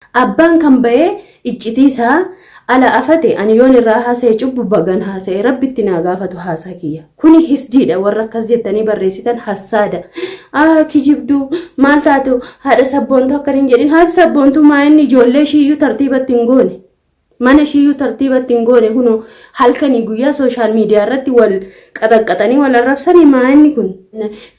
Abbaan kan bahee iccitiisaa ala afate ani yoon irraa haasa'e cubbu bagan haasa'e rabbitti naa gaafatu haasaa kiyya. Kuni hisdiidha warra akkas jettanii barreessitan hassaada. Kijibduu maal taatu haadha sabboontu akka hin jedhin haati sabboontu maa inni ijoollee shiiyyuu tartiibatti hin goone. Mana shiiyyuu tartiibatti hin goone kunoo halkanii guyyaa sooshaal miidiyaa irratti wal qaxaqqaxanii wal arrabsanii maa inni kun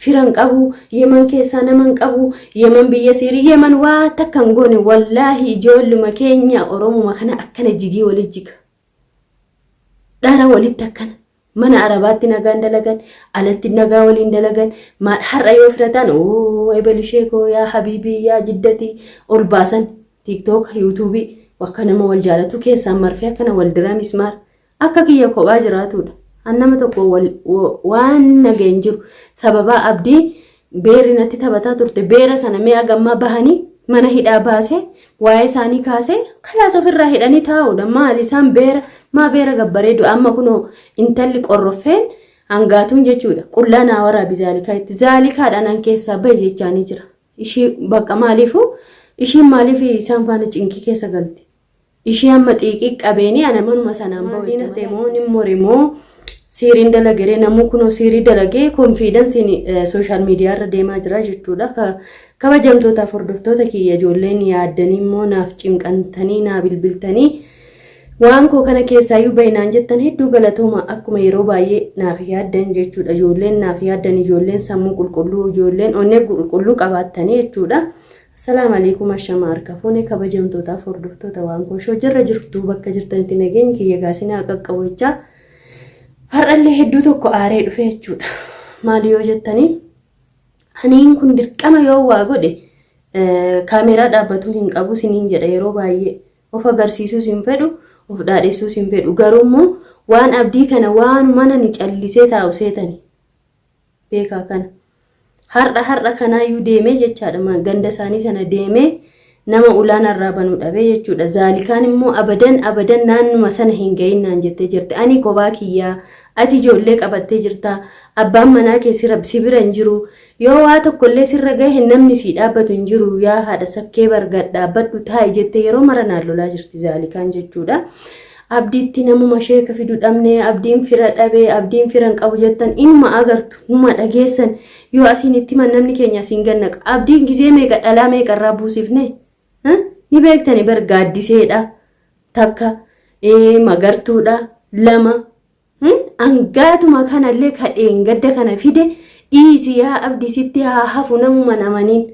firan qabu yeman keessaa naman qabu yeman biyya siirii yeman waa takka hin goone wallaahi ijoolluma keenya oromuma kana akkana jigii walit jiga dhara walitti akkana mana arabaatti nagaan dalagan alatti nagaa waliin dalagan har'a yoo firatan ebelisheekoo yaa habiibii yaa jiddati ol baasan tiktok yuutuubii wakka nama wal jaalatu keessaan marfee akkana wal diraa mismaar akka kiyya kophaa jiraatudha. Annama tokko waan nageen jiru sababa abdii beeri natti taphataa turte beera sana mee agammaa bahanii mana hidhaa baase waa'ee isaanii kaase kalaas ofirraa hidhanii taa'udha. Maali isaan beera gabbareedu amma kunoo intalli qorroffeen hangaatuun jechuudha. Qullaa naa waraabi zaalikaa itti zaalikaadhaan an keessaa bahe jechaanii jira. Ishii bakka maaliifuu ishiin maaliif isaan faana cinkii keessa galti. Ishii amma xiiqii qabeeni ana manuma sanaan bahuudhaan ta'emoo ni morimoo siiriin dalagee namuu kunoo siirii dalagee konfiidansiin sooshaal miidiyaa irra deemaa jira jechuudha. Kabajamtootaaf hordoftoota kiyya ijoolleen yaaddanii immoo naaf cinqantanii naa bilbiltanii waan koo kana keessaayyuu baay'inaan jettan hedduu galatooma akkuma yeroo baay'ee naaf yaaddan jechuudha. Ijoolleen naaf yaaddan ijoolleen sammuu qulqulluu ijoolleen onnee qulqulluu qabaattanii jechuudha. Assalamu alaikum ashama harkafuune kabajamtootaaf hordoftoota waan koo jirra jirtu bakka jirtanitti nageenya kiyya gaasinaa qaqqabachaa har'allee hedduu tokko aaree dhufe jechuudha. Maali yoo jettanii aniin kun dirqama yoo waa godhe kaameeraa dhaabbatuu hin qabu siniin jedha yeroo baay'ee of agarsiisuu sin fedhu of dhaadheessuu sin fedhu garuu immoo waan abdii kana waan mana ni callisee taa'u seetani beekaa kana. Har'a kanaayyuu deemee jechaadha ganda isaanii sana deemee nama ulaan irraa banuu dhabee jechuudha. Zaalikaan immoo abadan naannuma sana hin ga'innaan jettee jirti. Ani kophaa kiyyaa ati ijoollee qabattee jirta. Abbaan manaa kee si bira hin jiru. Yoo waa tokkollee sirra gahe namni si dhaabbatu hin jiru. Yaa haadha sakkee bargad dhaabbadhu taa'i jettee yeroo mara naan lolaa jirti zaalikaan jechuudha. Abdiitti namuma sheeka fidu dhabnee abdiin fira dhabee abdiin firan qabu jettan inuma agartu numa dhageessan yoo asiin itti namni keenya asiin gannaqa abdiin gizee meeqa dhalaa meeqa irraa buusifne ni beektani bar gaaddiseedha takka magartuudha lama angaatuma kanallee kadheen gadda kana fide dhiisi yaa abdisitti haa hafu namuma namaniin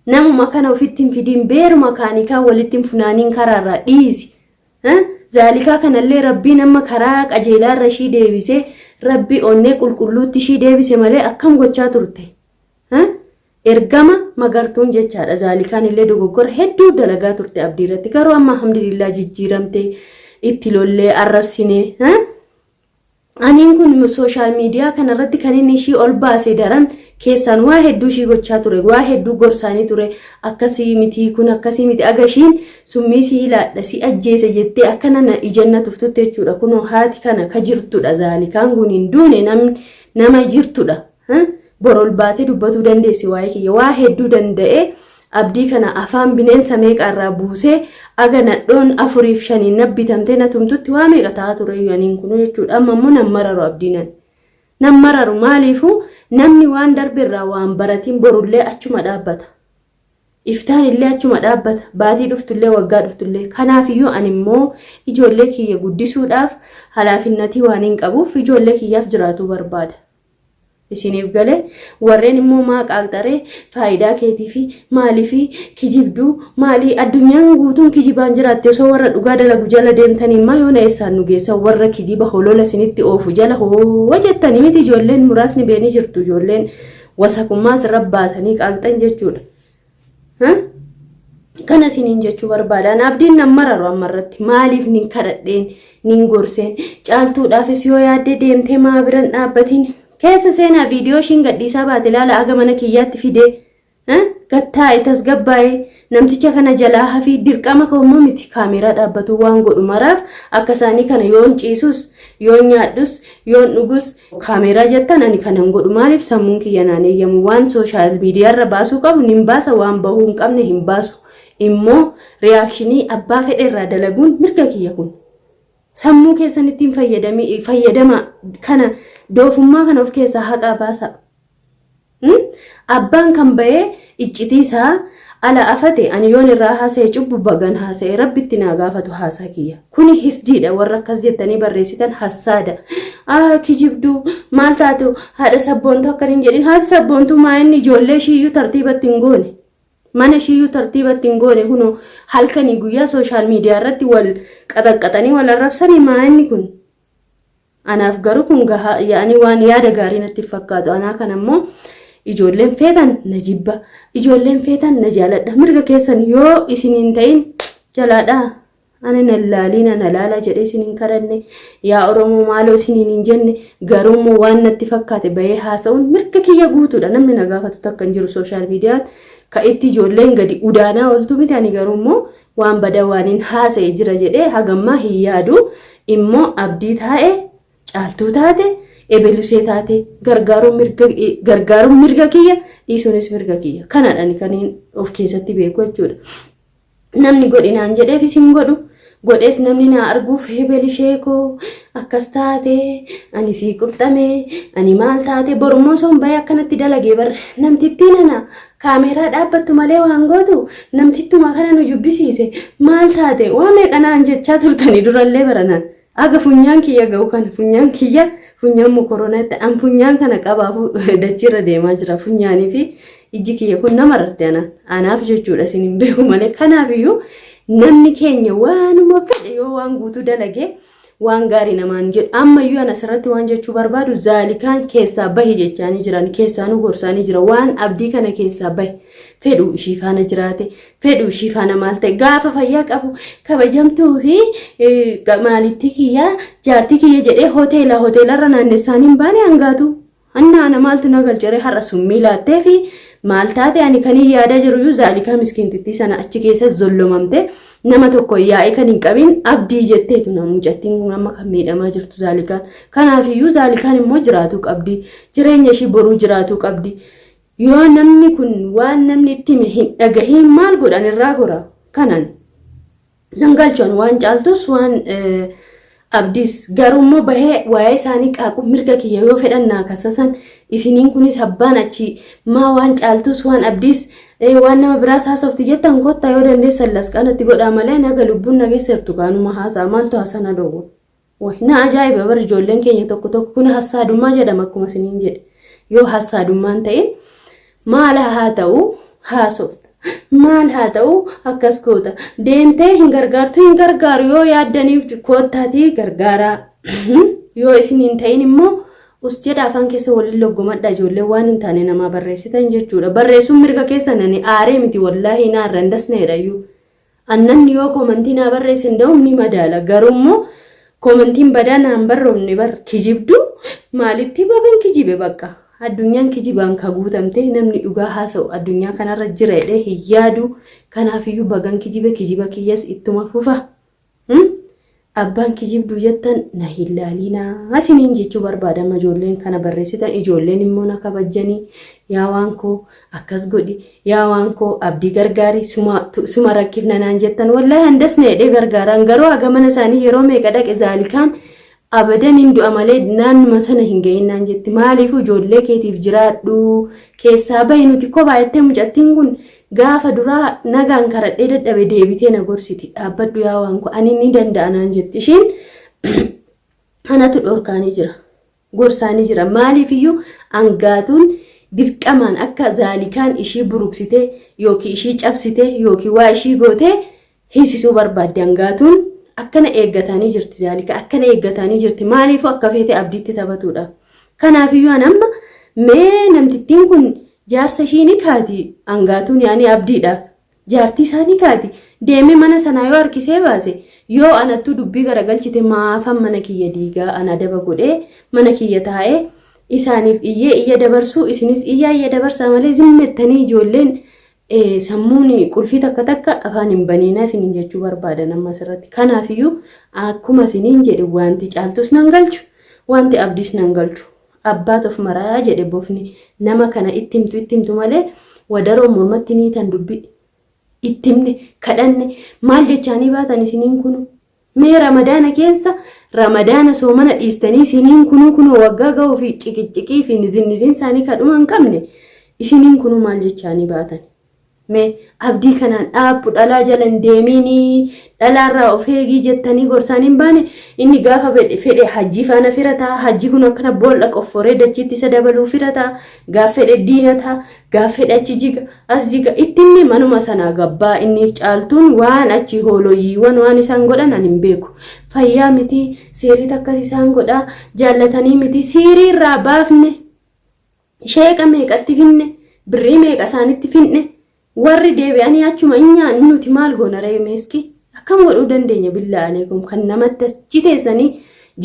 namuma kana ofitti hin fidiin beeruma kaanikaa walitti hin funaaniin karaarraa dhiisi Zalikaa kanallee rabbiin amma karaa qajeelaa irra ishii deebisee rabbi onnee qulqulluutti ishii deebise malee akkam gochaa turte. Ergama magartuun jechaadha. Zalikaan illee dogoggora hedduu dalagaa turte abdii irratti garuu amma alhamdulillah jijjiiramte itti lollee arrabsine. Aniin kun sooshaal miidiyaa kanarratti kan inni ishii ol baase daran keessaan waa hedduu ishii gochaa ture waa hedduu gorsaanii ture akkasii miti kun akkasii miti agashiin summii si ilaadha si ajjeese jettee akkana na ijanna tuftutte jechuudha. Kunoo haati kana ka jirtudha zaalikaan kun hin duune nama jirtudha. Borol baatee dubbatuu dandeessi waa'ee kiyya waa hedduu danda'e abdii kana afaan bineensa meeqarraa buusee aga nadhoon 4-5 nabbitamtee na tumtutti waa meeqa ta'a ture aniin kun jechuudha. Amma immoo nan mararu abdiinan nan mararu maaliifuu namni waan darbirraa waan baratiin borullee achuma dhaabbata iftaan illee achuma dhaabbata baatii dhuftullee waggaa dhuftullee kanaafiyyuu ani immoo ijoollee kiyya guddisuudhaaf halaafinnatii waan hin qabuuf ijoollee kiyyaaf jiraatu barbaada. Isiniif galee warreen immoo maa qaaqxaree faayidaa keetii fi maalii fi kijibduu maalii addunyaan guutuun kijibaan jiraatte osoo warra dhugaa dalagu jala deemtanii maa yoona eessaan nu geessa warra kijiba holola isinitti oofu jala hoo jettanii miti ijoolleen muraasni beenii jirtu ijoolleen wasakummaas rabbaatanii qaaqxan jechuudha. Kana isiniin jechuu barbaadaan abdiin nan mararu ammarratti maaliif nin kadhadheen nin gorseen caaltuudhaafis yoo yaaddee deemtee maa biran dhaabbatiin keessa seenaa viidiyoo shin gadhiisaa baate ilaala aga mana kiyyaatti fide gattaa'e tasgabbaa'e namticha kana jalaa hafii dirqama ka'ummaa miti kaameeraa dhaabbatu waan godhu maraaf akka isaanii kana yoon ciisus yoon nyaadhus yoon dhugus kaameeraa jettan ani kanan godhu maaliif sammuun kiyya naan eeyyamu waan sooshaal miidiyaa irra baasuu qabu nin baasa waan bahuu hin qabne hin baasu immoo reaakshinii abbaa fedhe irraa dalaguun mirga kiyya kun. Sammuu keessan ittiin fayyadama kana doofummaa kana of keessaa haqaa baasa. Abbaan kan bahee iccitii isaa ala afate ani yoon irraa haasa'e cubbu bagan haasa'e rabbitti naa gaafatu haasaa kiyya. Kuni hisdiidha warra akkas jettanii barreessitan hassaada. Kijibduu maal taatu haadha sabboontuu akka hin jedhin haati sabboontuu maa'inni ijoollee shiiyyuu tartiibatti hin goone. Mana shiiyyuu tartiibatti hin goone kunoo halkanii guyyaa sooshaal miidiyaa irratti wal qaxaqqaxanii wal arrabsanii maa'inni kun. Anaaf garuu kun yaa'anii waan yaada gaarii natti fakkaatu. Anaa kan ammoo ijoolleen feetan na jibba, ijoolleen feetan na jaaladha. Mirga keessan yoo isiniin ta'in jalaadha. Ani na laaliina na laala jedhee isiniin kadhanne yaa Oromoo maaloo isiniin hin jenne garuu waan natti fakkaate bahee haasa'uun mirga kiyya guutuudha. Namni na gaafatu takka hin jiru sooshaal miidiyaan ka itti ijoolleen gadi udaanaa ooltu miti. Ani garuu waan badaa waaniin haasa'e jira jedhee hagammaa hin yaadu. Immoo abdii taa'e caaltuu taate ebelusee taate gargaaruun mirga kiyya dhiisuunis mirga kiyya. Kanadhaan kan of keessatti beeku jechuudha. Namni godhinaan jedheef isin godhu godhees namni na arguuf ebelishee koo akkas taate ani sii qurxame ani maal taate borummoo son bahee akkanatti dalagee barre namtittiin ana kaameeraa dhaabbattu malee waan gootu namtittuma kana nu jubbisiise maal taate waa meeqanaan jechaa turtanii durallee baranaan. Aga funyaan kiyya ga'u kana funyaan mokoronaatti an funyaan kana qabaafu dachiirra deemaa jira. Funyaanii fi ijji kiyya kun namarratti anaaf jechuudha isin beeku malee. Kanaafiyyuu namni keenya waanuma fedhe yoo waan guutuu dalage waan gaarii namaan jedhu. Ammayyuu ana asirratti waan jechuu barbaadu zaalikaan keessaa bahi jechaanii jiran keessaa nu gorsaanii jira. Waan abdii kana keessaa bahi fedhu ishii faana jiraate fedhu ishii faana maal ta'e gaafa fayyaa qabu kabajamtuu fi maalitti kiyya jaartii kiyya jedhee hoteelarra naannessaanii hin baane hangaatu. Ana maaltu na galchare har'a summii laattee fi maal taate ani kan yaada jiru zaalikaa miskiintittii sana achi keessa zollomamte nama tokko yaa'ee kan hin qabin abdii jetteetu mucattiin kun amma kan miidhamaa jirtu zaalikaan. Kanaafiyyuu zaalikaan immoo jiraatu qabdi. Jireenya ishii boruu jiraatu qabdi. Yoo namni kun waan namni itti hin dhagahin maal godhan irraa gora. Kanan nan galchoon waan caaltus waan abdiis garummoo bahee waa'ee isaanii qaaqu mirga kiyya yoo fedhannaa kasasan isiniin kunis abbaan achi maa waan caaltus waan abdiis waan nama biraas haasofti jettan kottaa yoo dandeessan lasqanatti godhaa malee naga lubbuun nageessertu kaanuma haasaa maaltu haasana dhoowwa. Na ajaa'iba bar ijoolleen keenya tokko kun hassaadummaa jedhama akkuma isiniin jedhe. Yoo hassaadummaan ta'in maal haa ta'u haasofta. Maal haa ta'u akkas goota deemtee hin gargaartu hin gargaaru yoo yaaddaniif koottaatii gargaaraa. Yoo isin hin ta'in immoo us jedha afaan keessa waliin loggomadha ijoollee waan hin taane namaa barreessitan jechuudha. Barreessuun mirga keessa nani aaree miti wallaahi naarra hin dasneedhayyuu. Annan yoo koomantii naa barreessin da'u ni madaala garummoo koomantiin badaa naan barroomne bar kijibdu maalitti bagan kijibe bakka. Addunyaan kijibaan ka guutamte namni dhugaa haasa'u addunyaa kanarra jira jedhee hin yaadu. Kanaafiyyuu bagan kijiba kiyyas ittuma fufa. Abbaan kijibdu jettan na hin laalinaa isiniin jechuu barbaadama ijoolleen kana barreessitan. Ijoolleen immoo na kabajanii yaa waan koo akkas godhi yaa waan koo abdii gargaari suma rakkifna naan jettan wallaahi handasna jedhee gargaaraan garuu haga mana isaanii yeroo meeqa dhaqe zaalikaan abadan hin du'a malee naannuma sana hin ga'innaan jetti. Maaliif ijoollee keetiif jiraadhu keessaa bahi nuti kophaa jettee mucattiin kun gaafa duraa nagaan karadhee dadhabe deebitee na gorsiti. Dhaabbadhu yaa waan koo ani ni danda'anaan jetti. Ishiin kanatu dhorkaanii jira gorsaanii jira. Maaliifiyyuu angaatuun dirqamaan akka zaalikaan ishii buruksitee yookiin ishii cabsitee yookiin waa ishii gootee hiisisuu barbaadde angaatuun. Akkana eeggatanii jirti zaalika akkana eeggatanii jirti maaliif akka feete abdiitti taphatudha. Kanaafiyyuu amma mee namtittiin kun jaarsa ishii ni kaati angaatuun yaani abdiidhaaf jaartii isaa ni kaati deemee mana sanaa yoo harkisee baase yoo anattuu dubbii garagalchite maafan mana kiyya diigaa ana daba godhee mana kiyya taa'ee isaaniif iyya dabarsuu isinis iyya dabarsaa malee zimmettanii ijoolleen sammuun qulfii takka afaan hin baniinaa isiniin jechuu barbaadan amma asirratti. Kanaafiyyuu akkuma isiniin jedhe wanti caaltus nan galchu wanti abdiis nan galchu. Abbaat of maraa jedhe bofni nama kana itti himtu malee wadaroo mormatti ni tan dubbi. ittimne kadhanne maal jechaanii baatan isiniin kunu mee ramadaana keessa ramadaana soomana dhiistanii isiniin kunu waggaa ga'uu fi ciqiccikii fi nizinniziin isaanii kadhuma hin qabne isiniin kunu maal jechaanii baatan mee abdii kanaan dhaabbu dhalaa jalan deemini dhalaarraa of eegii jettanii gorsaan hin baane inni gaafa fedhe hajjii faana firataa hajjii kun akkana boolla qofforee dachiitti isa dabaluu firataa gaaf fedhe diinataa gaaf fedhe achi jiga as jiga ittinni manuma sanaa gabbaa inni caaltuun waan achi hooloyyiiwwan waan isaan godhan ani hin beeku fayyaa miti seerii akkas isaan godhaa jaallatanii miti siiriirraa baafne sheeqa meeqatti finne birrii meeqa isaanitti finne warri deebi'anii achuma nyaanni nuti maal goona reemeeski akkam godhuu dandeenya billaa aleekum kan namatti achi teessanii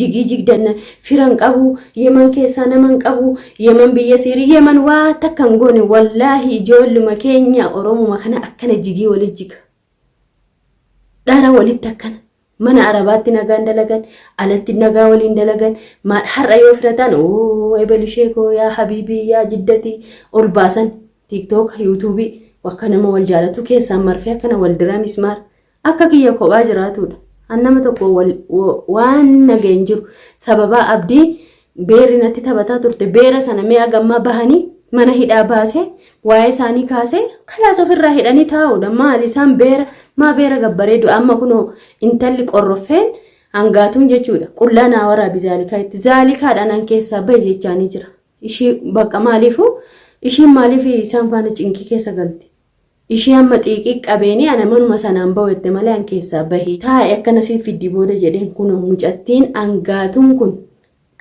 jigii jigdanna firan qabu yeman keessaa naman qabu yeman biyya siirii yeman waa takkan goone wallaahi ijoolluma keenya oromuma kana akkana jigii walit jiga dhara walitti akkana mana arabaatti nagaan dalagan alatti nagaa waliin dalagan har'a yoo firataan oo ebelisheekoo yaa habiibii yaa jiddati ol baasan tiktok yuutuubii wakka nama wal jaalatu keessaan marfee akkana wal diraa mismaar akka kiyya kophaa jiraatudha annama tokko waan nageen jiru sababa abdii beeri natti taphataa turte beera sana mee agammaa bahanii mana hidhaa baasee waa'ee isaanii kaasee kalaas ofirraa hidhanii taa'udha maal isaan beera gabbareedu amma kunoo intalli qorroffeen hangaatuun jechuudha qullaa naa waraabi zaalikaa itti zaalikaadhaan an keessaa bahe jechaanii jira ishii bakka maaliifuu ishiin maaliif isaan faana cinkii keessa galti ishii amma xiiqii qabeeni ana manuma sanaan bawette malee an keessaa bahi taa'e akkana siif fiddi booda jedheen kunoo mucattiin hangaatuun kun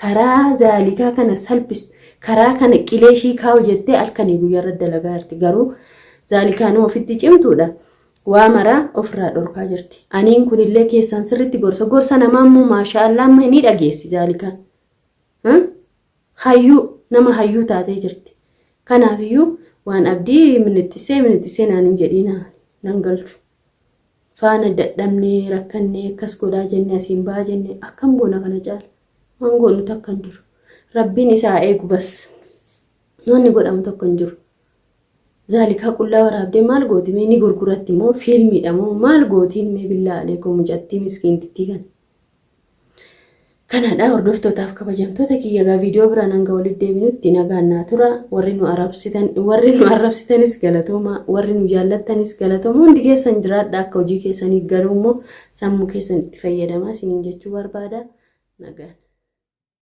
karaa zaalikaa kana salphisu karaa kana qileeshii kaa'u jettee halkanii guyyaarra dalagaa jirti garuu zaalikaan ofitti cimtuudha waa maraa ofirraa dhorkaa jirti aniin kunillee keessaan sirritti gorsa namaa immoo maashaallah amma ni dhageessi zaalikaan hayyuu nama hayyuu taatee jirti kanaafiyyuu waan abdii minittisee naan jedhina nan galchu faana dadhabnee rakkannee akkas godhaa jenne asiin baa jenne akkam goona kana caala waan goonu takka hin jiru rabbiin isaa eegu bas wanni godhamu tokko hin jiru zaalikaa qullaa waraabdee maal gooti mee ni gurguratti moo fiilmiidha moo maal gootiin mee billaa aleekoo mucattii miskiintittii kanadha hordoftootaaf kabajamtoota kiyyagaa viidiyoo biraan hanga walitti deebinutti nagaannaa tura warri nu arrabsitanis galatooma warri nu jaallattanis galatooma hundi keessan jiraadha akka hojii keessaniif garuu immoo sammuu keessan itti fayyadamaa isiniin jechuu barbaada nagaan